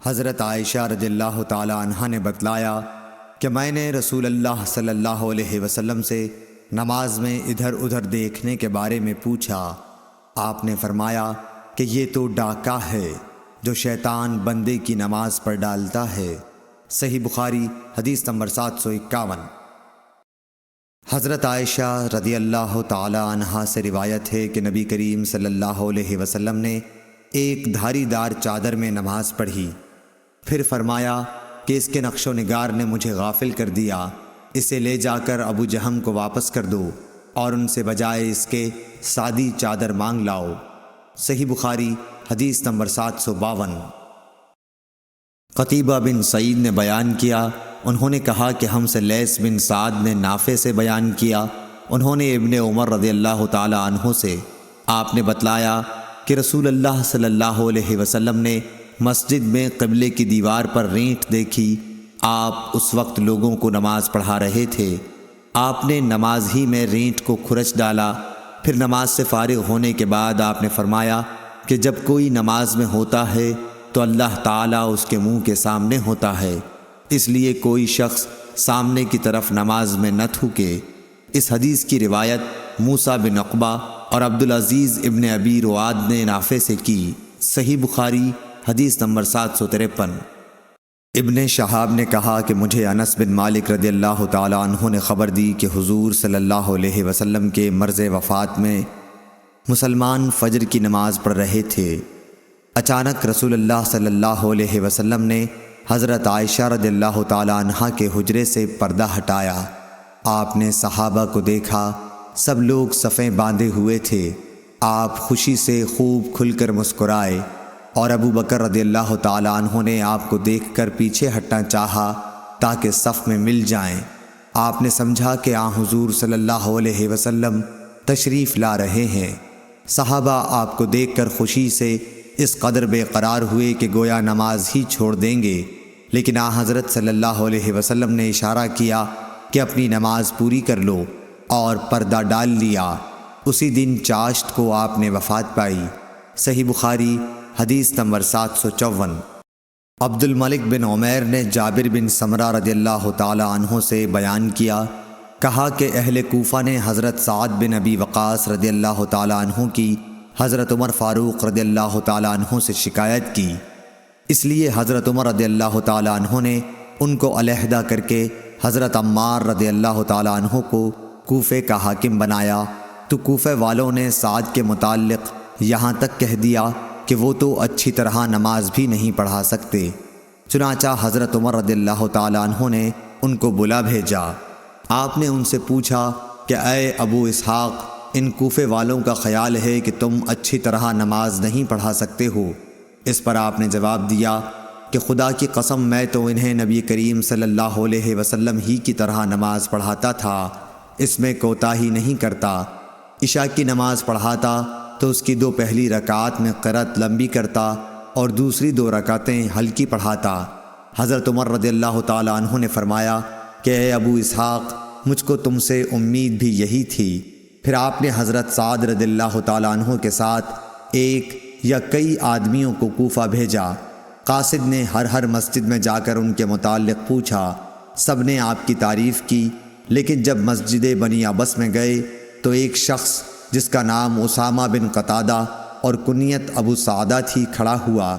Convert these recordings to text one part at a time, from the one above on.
حضرت عائشہ رضی اللہ تعالی عنہا نے بتلایا کہ میں نے رسول اللہ صلی اللہ علیہ وسلم سے نماز میں ادھر ادھر دیکھنے کے بارے میں پوچھا۔ آپ نے فرمایا کہ یہ تو ڈاکہ ہے جو شیطان بندے کی نماز پر ڈالتا ہے۔ صحیح بخاری حدیث نمبر 751۔ حضرت عائشہ رضی اللہ تعالی عنہا سے روایت ہے کہ نبی کریم صلی اللہ علیہ وسلم نے ایک دھاری دار چادر میں نماز پڑھی، پھر فرمایا کہ اس کے نقش و نگار نے مجھے غافل کر دیا، اسے لے جا کر ابو جہم کو واپس کر دو اور ان سے بجائے اس کے سادی چادر مانگ لاؤ۔ صحیح بخاری حدیث نمبر 752۔ قتیبہ بن سعید نے بیان کیا، انہوں نے کہا کہ ہم سے لیث بن سعد نے نافع سے بیان کیا، انہوں نے ابن عمر رضی اللہ تعالی عنہ سے، آپ نے بتلایا کہ رسول اللہ صلی اللہ علیہ وسلم نے مسجد میں قبلے کی دیوار پر رینٹ دیکھی۔ آپ اس وقت لوگوں کو نماز پڑھا رہے تھے، آپ نے نماز ہی میں رینٹ کو کھرچ ڈالا، پھر نماز سے فارغ ہونے کے بعد آپ نے فرمایا کہ جب کوئی نماز میں ہوتا ہے تو اللہ تعالیٰ اس کے منہ کے سامنے ہوتا ہے، اس لیے کوئی شخص سامنے کی طرف نماز میں نہ تھوکے۔ اس حدیث کی روایت موسیٰ بن عقبہ اور عبدالعزیز ابن ابی رواد نے نافع سے کی۔ صحیح بخاری حدیث نمبر 753۔ ابن شہاب نے کہا کہ مجھے انس بن مالک رضی اللہ تعالیٰ عنہ نے خبر دی کہ حضور صلی اللہ علیہ وسلم کے مرض وفات میں مسلمان فجر کی نماز پڑھ رہے تھے۔ اچانک رسول اللہ صلی اللہ علیہ وسلم نے حضرت عائشہ رضی اللہ تعالیٰ عنہا کے حجرے سے پردہ ہٹایا۔ آپ نے صحابہ کو دیکھا، سب لوگ صفیں باندھے ہوئے تھے۔ آپ خوشی سے خوب کھل کر مسکرائے اور ابو بکر رضی اللہ تعالیٰ عنہ نے آپ کو دیکھ کر پیچھے ہٹنا چاہا تاکہ صف میں مل جائیں۔ آپ نے سمجھا کہ حضور صلی اللہ علیہ وسلم تشریف لا رہے ہیں۔ صحابہ آپ کو دیکھ کر خوشی سے اس قدر بے قرار ہوئے کہ گویا نماز ہی چھوڑ دیں گے، لیکن حضرت صلی اللہ علیہ وسلم نے اشارہ کیا کہ اپنی نماز پوری کر لو اور پردہ ڈال لیا۔ اسی دن چاشت کو آپ نے وفات پائی۔ صحیح بخاری حدیث نمبر 754۔ عبد الملک بن عمیر نے جابر بن سمرہ رضی اللہ تعالی عنہ سے بیان کیا، کہا کہ اہل کوفہ نے حضرت سعد بن ابی وقاص رضی اللہ تعالی عنہ کی حضرت عمر فاروق رضی اللہ تعالی عنہ سے شکایت کی، اس لیے حضرت عمر رضی اللہ تعالی عنہ نے ان کو علیحدہ کر کے حضرت عمار رضی اللہ تعالی عنہ کو کوفے کا حاکم بنایا، تو کوفے والوں نے سعد کے متعلق یہاں تک کہہ دیا کہ وہ تو اچھی طرح نماز بھی نہیں پڑھا سکتے۔ چنانچہ حضرت عمر رضی اللہ تعالی عنہ نے ان کو بلا بھیجا۔ آپ نے ان سے پوچھا کہ اے ابو اسحاق، ان کوفے والوں کا خیال ہے کہ تم اچھی طرح نماز نہیں پڑھا سکتے ہو۔ اس پر آپ نے جواب دیا کہ خدا کی قسم میں تو انہیں نبی کریم صلی اللہ علیہ وسلم ہی کی طرح نماز پڑھاتا تھا، اس میں کوتاہی نہیں کرتا۔ عشاء کی نماز پڑھاتا تو اس کی 2 پہلی رکعات میں قرأت لمبی کرتا اور دوسری 2 رکعتیں ہلکی پڑھاتا۔ حضرت عمر رضی اللہ تعالی عنہ نے فرمایا کہ اے ابو اسحاق، مجھ کو تم سے امید بھی یہی تھی۔ پھر آپ نے حضرت سعد رضی اللہ تعالی عنہ کے ساتھ ایک یا کئی آدمیوں کو کوفہ بھیجا۔ قاصد نے ہر مسجد میں جا کر ان کے متعلق پوچھا، سب نے آپ کی تعریف کی، لیکن جب مسجد بنی عبس میں گئے تو ایک شخص جس کا نام اسامہ بن قتادہ اور کنیت ابو سعدہ تھی کھڑا ہوا۔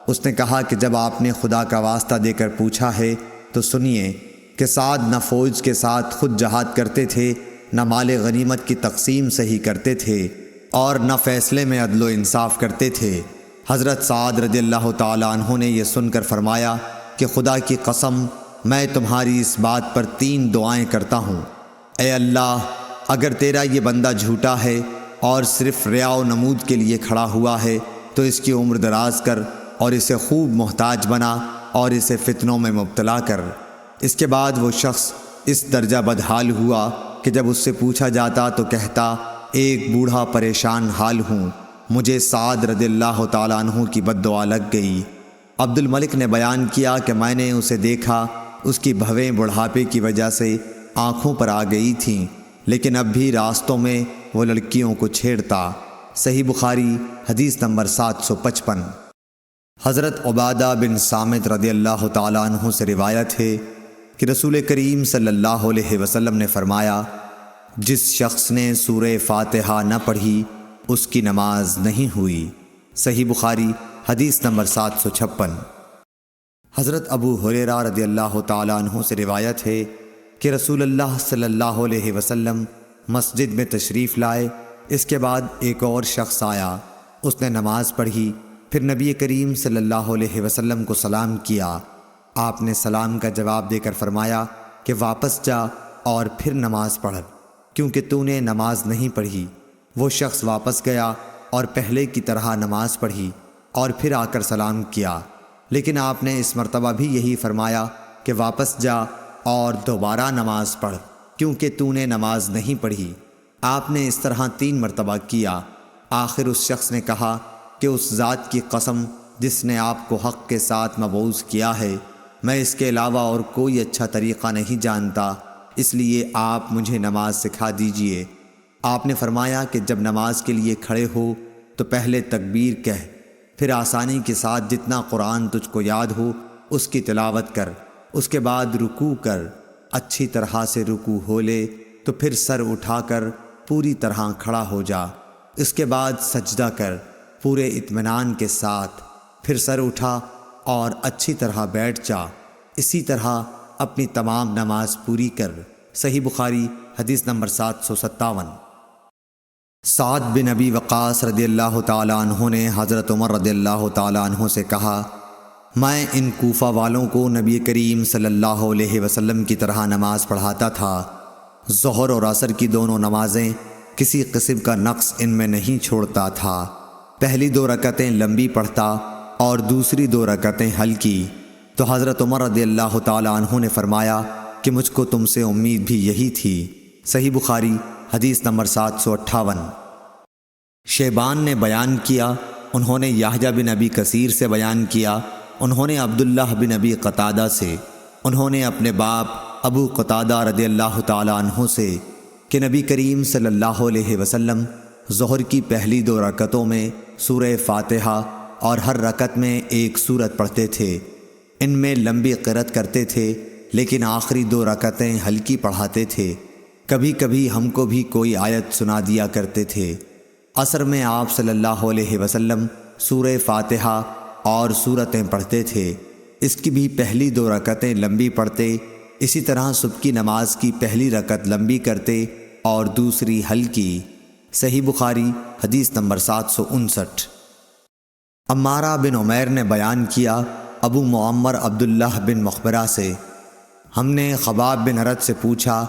اس نے کہا کہ جب آپ نے خدا کا واسطہ دے کر پوچھا ہے تو سنیے کہ سعد نہ فوج کے ساتھ خود جہاد کرتے تھے، نہ مال غنیمت کی تقسیم صحیح کرتے تھے، اور نہ فیصلے میں عدل و انصاف کرتے تھے۔ حضرت سعد رضی اللہ تعالی عنہ نے یہ سن کر فرمایا کہ خدا کی قسم میں تمہاری اس بات پر 3 دعائیں کرتا ہوں۔ اے اللہ، اگر تیرا یہ بندہ جھوٹا ہے اور صرف ریا و نمود کے لیے کھڑا ہوا ہے تو اس کی عمر دراز کر اور اسے خوب محتاج بنا اور اسے فتنوں میں مبتلا کر۔ اس کے بعد وہ شخص اس درجہ بدحال ہوا کہ جب اس سے پوچھا جاتا تو کہتا، ایک بوڑھا پریشان حال ہوں، مجھے سعد رضی اللہ تعالی عنہ کی بد دعا لگ گئی۔ عبد الملک نے بیان کیا کہ میں نے اسے دیکھا، اس کی بھویں بڑھاپے کی وجہ سے آنکھوں پر آ گئی تھیں، لیکن اب بھی راستوں میں وہ لڑکیوں کو چھیڑتا۔ صحیح بخاری حدیث نمبر 755۔ حضرت عبادہ بن صامت رضی اللہ تعالیٰ عنہ سے روایت ہے کہ رسول کریم صلی اللہ علیہ وسلم نے فرمایا، جس شخص نے سورہ فاتحہ نہ پڑھی اس کی نماز نہیں ہوئی۔ صحیح بخاری حدیث نمبر 756۔ حضرت ابو ہریرہ رضی اللہ تعالیٰ عنہ سے روایت ہے کہ رسول اللہ صلی اللہ علیہ وسلم مسجد میں تشریف لائے، اس کے بعد ایک اور شخص آیا، اس نے نماز پڑھی، پھر نبی کریم صلی اللہ علیہ وسلم کو سلام کیا۔ آپ نے سلام کا جواب دے کر فرمایا کہ واپس جا اور پھر نماز پڑھ، کیونکہ تو نے نماز نہیں پڑھی۔ وہ شخص واپس گیا اور پہلے کی طرح نماز پڑھی اور پھر آ کر سلام کیا، لیکن آپ نے اس مرتبہ بھی یہی فرمایا کہ واپس جا اور دوبارہ نماز پڑھ، کیونکہ تو نے نماز نہیں پڑھی۔ آپ نے اس طرح 3 مرتبہ کیا۔ آخر اس شخص نے کہا کہ اس ذات کی قسم جس نے آپ کو حق کے ساتھ مبعوث کیا ہے، میں اس کے علاوہ اور کوئی اچھا طریقہ نہیں جانتا، اس لیے آپ مجھے نماز سکھا دیجئے۔ آپ نے فرمایا کہ جب نماز کے لیے کھڑے ہو تو پہلے تکبیر کہہ، پھر آسانی کے ساتھ جتنا قرآن تجھ کو یاد ہو اس کی تلاوت کر، اس کے بعد رکوع کر، اچھی طرح سے رکوع ہو لے تو پھر سر اٹھا کر پوری طرح کھڑا ہو جا، اس کے بعد سجدہ کر پورے اطمینان کے ساتھ، پھر سر اٹھا اور اچھی طرح بیٹھ جا، اسی طرح اپنی تمام نماز پوری کر۔ صحیح بخاری حدیث نمبر 757۔ سعد بن ابی وقاص رضی اللہ تعالیٰ عنہ نے حضرت عمر رضی اللہ تعالیٰ عنہ سے کہا، میں ان کوفہ والوں کو نبی کریم صلی اللہ علیہ وسلم کی طرح نماز پڑھاتا تھا۔ ظہر اور عصر کی دونوں نمازیں کسی قسم کا نقص ان میں نہیں چھوڑتا تھا۔ پہلی 2 رکعتیں لمبی پڑھتا اور دوسری 2 رکعتیں ہلکی۔ تو حضرت عمر رضی اللہ تعالیٰ عنہ نے فرمایا کہ مجھ کو تم سے امید بھی یہی تھی۔ صحیح بخاری حدیث نمبر 758۔ شیبان نے بیان کیا، انہوں نے یحییٰ بن ابی کثیر سے بیان کیا، انہوں نے عبداللہ بن ابی قتادہ سے، انہوں نے اپنے باپ ابو قتادہ رضی اللہ تعالیٰ عنہ سے کہ نبی کریم صلی اللہ علیہ وسلم ظہر کی پہلی 2 رکعتوں میں سورہ فاتحہ اور ہر رکعت میں ایک سورت پڑھتے تھے، ان میں لمبی قرأت کرتے تھے لیکن آخری 2 رکعتیں ہلکی پڑھاتے تھے۔ کبھی کبھی ہم کو بھی کوئی آیت سنا دیا کرتے تھے۔ عصر میں آپ صلی اللہ علیہ وسلم سورہ فاتحہ اور سورتیں پڑھتے تھے، اس کی بھی پہلی 2 رکعتیں لمبی پڑھتے، اسی طرح صبح کی نماز کی پہلی رکعت لمبی کرتے اور دوسری ہلکی۔ صحیح بخاری حدیث نمبر 759۔ عمارہ بن عمیر نے بیان کیا ابو معمر عبداللہ بن مخبرہ سے، ہم نے خباب بن ارد سے پوچھا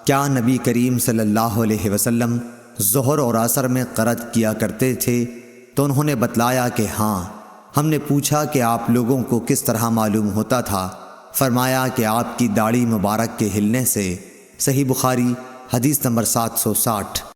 کیا نبی کریم صلی اللہ علیہ وسلم ظہر اور عصر میں قرأت کیا کرتے تھے؟ تو انہوں نے بتلایا کہ ہاں۔ ہم نے پوچھا کہ آپ لوگوں کو کس طرح معلوم ہوتا تھا؟ فرمایا کہ آپ کی داڑھی مبارک کے ہلنے سے۔ صحیح بخاری حدیث نمبر 760۔